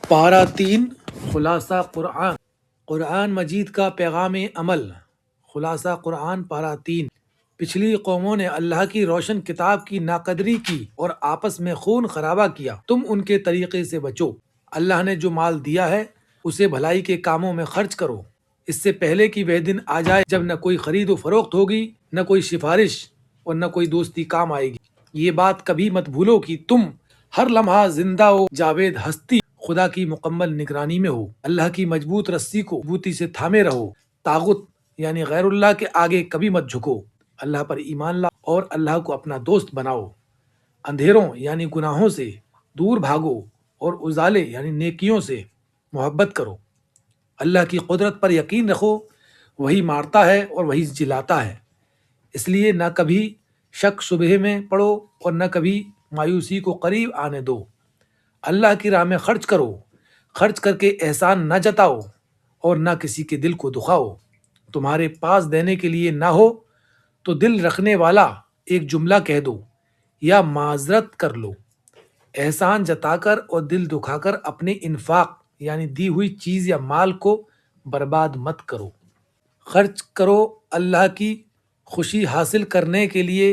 پارہ 3 خلاصہ قرآن قرآن مجید کا پیغام عمل خلاصہ قرآن پارہ 3 پچھلی قوموں نے اللہ کی روشن کتاب کی ناقدری کی اور آپس میں خون خرابہ کیا۔ تم ان کے طریقے سے بچو۔ اللہ نے جو مال دیا ہے اسے بھلائی کے کاموں میں خرچ کرو، اس سے پہلے کہ وہ دن آ جائے جب نہ کوئی خرید و فروخت ہوگی، نہ کوئی سفارش اور نہ کوئی دوستی کام آئے گی۔ یہ بات کبھی مت بھولو کہ تم ہر لمحہ زندہ و جاوید ہستی خدا کی مکمل نگرانی میں ہو۔ اللہ کی مضبوط رسی کو مضبوطی سے تھامے رہو۔ طاغوت یعنی غیر اللہ کے آگے کبھی مت جھکو۔ اللہ پر ایمان لاؤ اور اللہ کو اپنا دوست بناؤ۔ اندھیروں یعنی گناہوں سے دور بھاگو اور اجالے یعنی نیکیوں سے محبت کرو۔ اللہ کی قدرت پر یقین رکھو، وہی مارتا ہے اور وہی جلاتا ہے، اس لیے نہ کبھی شک شبہ میں پڑو اور نہ کبھی مایوسی کو قریب آنے دو۔ اللہ کی راہ میں خرچ کرو، خرچ کر کے احسان نہ جتاؤ اور نہ کسی کے دل کو دکھاؤ۔ تمہارے پاس دینے کے لیے نہ ہو تو دل رکھنے والا ایک جملہ کہہ دو یا معذرت کر لو۔ احسان جتا کر اور دل دکھا کر اپنے انفاق یعنی دی ہوئی چیز یا مال کو برباد مت کرو۔ خرچ کرو اللہ کی خوشی حاصل کرنے کے لیے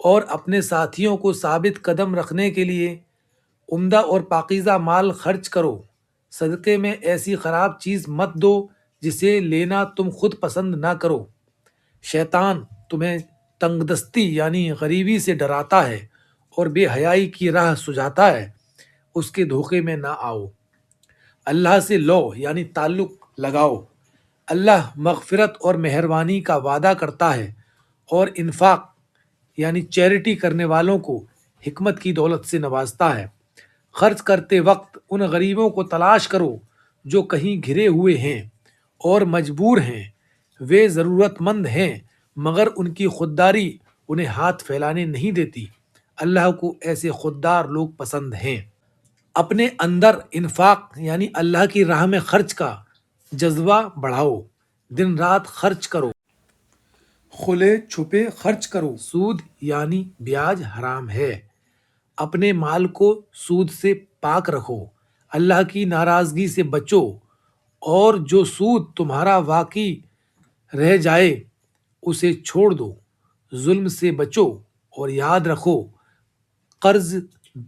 اور اپنے ساتھیوں کو ثابت قدم رکھنے کے لیے۔ عمدہ اور پاکیزہ مال خرچ کرو۔ صدقے میں ایسی خراب چیز مت دو جسے لینا تم خود پسند نہ کرو۔ شیطان تمہیں تنگ دستی یعنی غریبی سے ڈراتا ہے اور بے حیائی کی راہ سجاتا ہے، اس کے دھوکے میں نہ آؤ۔ اللہ سے لو یعنی تعلق لگاؤ۔ اللہ مغفرت اور مہربانی کا وعدہ کرتا ہے اور انفاق یعنی چیریٹی کرنے والوں کو حکمت کی دولت سے نوازتا ہے۔ خرچ کرتے وقت ان غریبوں کو تلاش کرو جو کہیں گھرے ہوئے ہیں اور مجبور ہیں، وہ ضرورت مند ہیں مگر ان کی خودداری انہیں ہاتھ پھیلانے نہیں دیتی۔ اللہ کو ایسے خوددار لوگ پسند ہیں۔ اپنے اندر انفاق یعنی اللہ کی راہ میں خرچ کا جذبہ بڑھاؤ۔ دن رات خرچ کرو، کھلے چھپے خرچ کرو۔ سود یعنی بیاج حرام ہے۔ اپنے مال کو سود سے پاک رکھو۔ اللہ کی ناراضگی سے بچو اور جو سود تمہارا واقعی رہ جائے اسے چھوڑ دو۔ ظلم سے بچو اور یاد رکھو قرض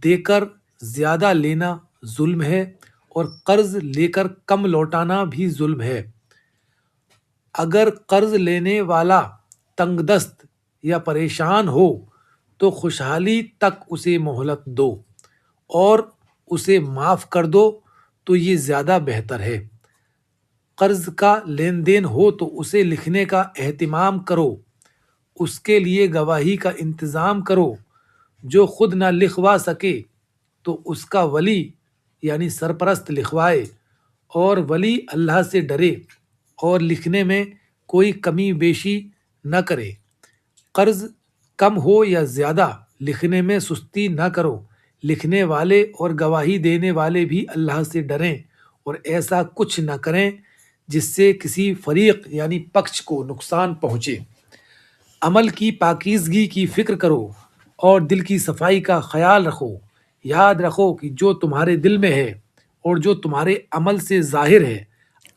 دے کر زیادہ لینا ظلم ہے اور قرض لے کر کم لوٹانا بھی ظلم ہے۔ اگر قرض لینے والا تنگ دست یا پریشان ہو تو خوشحالی تک اسے مہلت دو اور اسے معاف کر دو تو یہ زیادہ بہتر ہے۔ قرض کا لین دین ہو تو اسے لکھنے کا اہتمام کرو، اس کے لیے گواہی کا انتظام کرو۔ جو خود نہ لکھوا سکے تو اس کا ولی یعنی سرپرست لکھوائے، اور ولی اللہ سے ڈرے اور لکھنے میں کوئی کمی بیشی نہ کرے۔ قرض کم ہو یا زیادہ لکھنے میں سستی نہ کرو۔ لکھنے والے اور گواہی دینے والے بھی اللہ سے ڈریں اور ایسا کچھ نہ کریں جس سے کسی فریق یعنی پکش کو نقصان پہنچے۔ عمل کی پاکیزگی کی فکر کرو اور دل کی صفائی کا خیال رکھو۔ یاد رکھو کہ جو تمہارے دل میں ہے اور جو تمہارے عمل سے ظاہر ہے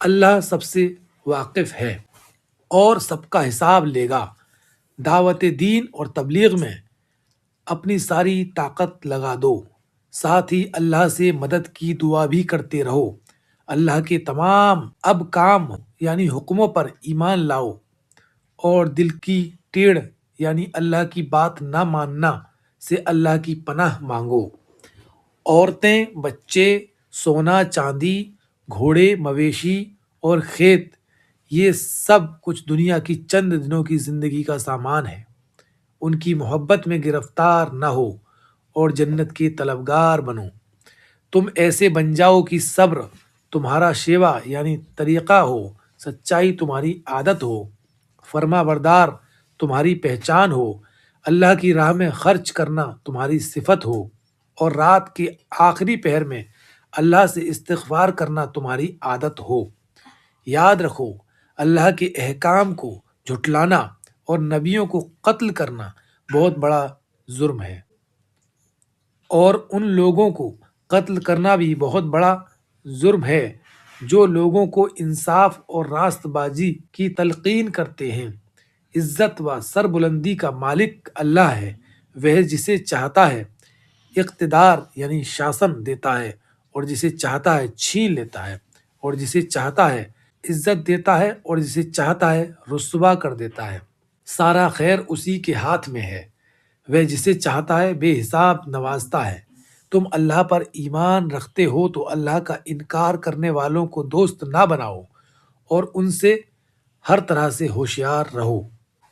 اللہ سب سے واقف ہے اور سب کا حساب لے گا۔ دعوت دین اور تبلیغ میں اپنی ساری طاقت لگا دو، ساتھ ہی اللہ سے مدد کی دعا بھی کرتے رہو۔ اللہ کے تمام کام یعنی حکموں پر ایمان لاؤ اور دل کی ٹیڑھ یعنی اللہ کی بات نہ ماننا سے اللہ کی پناہ مانگو۔ عورتیں، بچے، سونا چاندی، گھوڑے، مویشی اور کھیت، یہ سب کچھ دنیا کی چند دنوں کی زندگی کا سامان ہے۔ ان کی محبت میں گرفتار نہ ہو اور جنت کے طلبگار بنو۔ تم ایسے بن جاؤ کہ صبر تمہارا شیوا یعنی طریقہ ہو، سچائی تمہاری عادت ہو، فرما بردار تمہاری پہچان ہو، اللہ کی راہ میں خرچ کرنا تمہاری صفت ہو، اور رات کے آخری پہر میں اللہ سے استغفار کرنا تمہاری عادت ہو۔ یاد رکھو اللہ کے احکام کو جھٹلانا اور نبیوں کو قتل کرنا بہت بڑا جرم ہے، اور ان لوگوں کو قتل کرنا بھی بہت بڑا جرم ہے جو لوگوں کو انصاف اور راست بازی کی تلقین کرتے ہیں۔ عزت و سربلندی کا مالک اللہ ہے، وہ جسے چاہتا ہے اقتدار یعنی شاسن دیتا ہے، اور جسے چاہتا ہے چھین لیتا ہے، اور جسے چاہتا ہے عزت دیتا ہے، اور جسے چاہتا ہے رسوا کر دیتا ہے۔ سارا خیر اسی کے ہاتھ میں ہے، وہ جسے چاہتا ہے بے حساب نوازتا ہے۔ تم اللہ پر ایمان رکھتے ہو تو اللہ کا انکار کرنے والوں کو دوست نہ بناؤ، اور ان سے ہر طرح سے ہوشیار رہو۔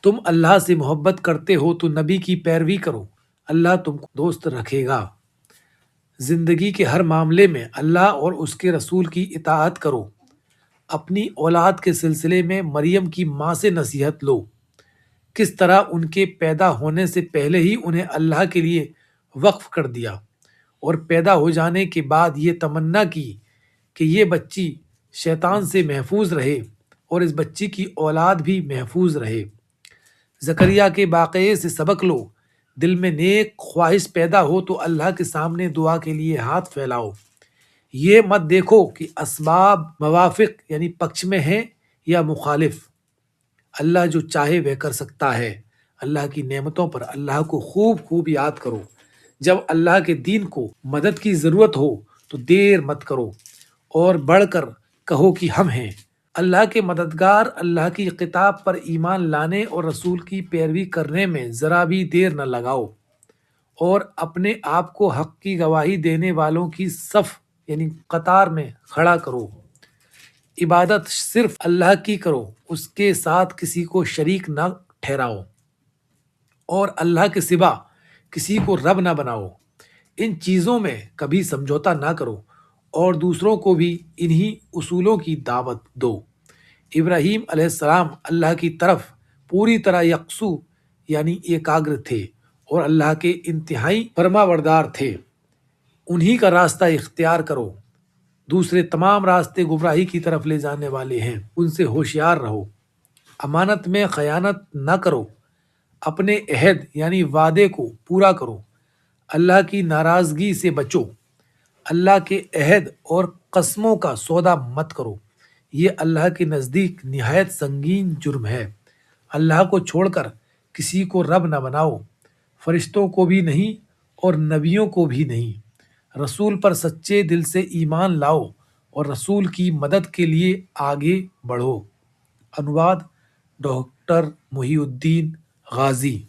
تم اللہ سے محبت کرتے ہو تو نبی کی پیروی کرو، اللہ تم کو دوست رکھے گا۔ زندگی کے ہر معاملے میں اللہ اور اس کے رسول کی اطاعت کرو۔ اپنی اولاد کے سلسلے میں مریم کی ماں سے نصیحت لو، کس طرح ان کے پیدا ہونے سے پہلے ہی انہیں اللہ کے لیے وقف کر دیا، اور پیدا ہو جانے کے بعد یہ تمنا کی کہ یہ بچی شیطان سے محفوظ رہے اور اس بچی کی اولاد بھی محفوظ رہے۔ زکریا کے واقعے سے سبق لو، دل میں نیک خواہش پیدا ہو تو اللہ کے سامنے دعا کے لیے ہاتھ پھیلاؤ۔ یہ مت دیکھو کہ اسباب موافق یعنی پکش میں ہیں یا مخالف۔ اللہ جو چاہے وہ کر سکتا ہے۔ اللہ کی نعمتوں پر اللہ کو خوب خوب یاد کرو۔ جب اللہ کے دین کو مدد کی ضرورت ہو تو دیر مت کرو، اور بڑھ کر کہو کہ ہم ہیں۔ اللہ کے مددگار اللہ کی کتاب پر ایمان لانے اور رسول کی پیروی کرنے میں ذرا بھی دیر نہ لگاؤ، اور اپنے آپ کو حق کی گواہی دینے والوں کی صف یعنی قطار میں کھڑا کرو۔ عبادت صرف اللہ کی کرو، اس کے ساتھ کسی کو شریک نہ ٹھہراؤ، اور اللہ کے سوا کسی کو رب نہ بناؤ۔ ان چیزوں میں کبھی سمجھوتا نہ کرو، اور دوسروں کو بھی انہی اصولوں کی دعوت دو۔ ابراہیم علیہ السلام اللہ کی طرف پوری طرح یکسو یعنی ایکاگر تھے، اور اللہ کے انتہائی فرما بردار تھے۔ انہی کا راستہ اختیار کرو، دوسرے تمام راستے گمراہی کی طرف لے جانے والے ہیں، ان سے ہوشیار رہو۔ امانت میں خیانت نہ کرو، اپنے عہد یعنی وعدے کو پورا کرو، اللہ کی ناراضگی سے بچو، اللہ کے عہد اور قسموں کا سودا مت کرو، یہ اللہ کے نزدیک نہایت سنگین جرم ہے۔ اللہ کو چھوڑ کر کسی کو رب نہ بناؤ، فرشتوں کو بھی نہیں اور نبیوں کو بھی نہیں۔ رسول پر سچے دل سے ایمان لاؤ، اور رسول کی مدد کے لیے آگے بڑھو۔ انواد ڈاکٹر محی الدین غازی۔